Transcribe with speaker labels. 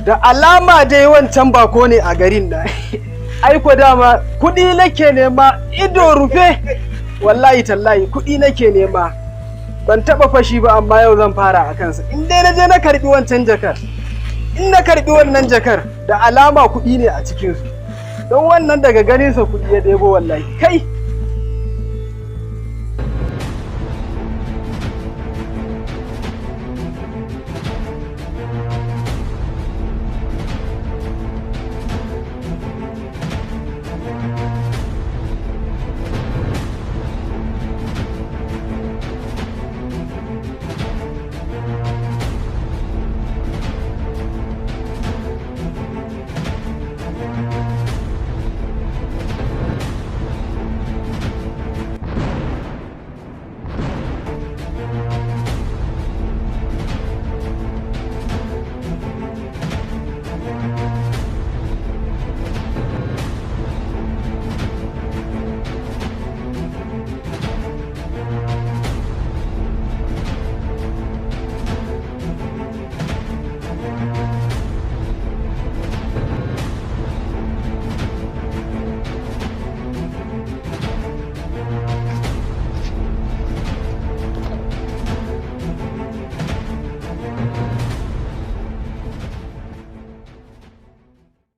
Speaker 1: Da alama dai wancan bako ne a garin nan. Aiko dama kuɗi nake nema ido rufe. Wallahi tallahi kuɗi nake nema. Ban taɓa fashi ba amma yau zan fara a kansa. In dai na je na karɓi wancan jakar. In na karɓi wannan jakar da alama kuɗi ne a cikinsu. Don wannan daga ganinsa kuɗi ya ɗebo wallahi. Kai!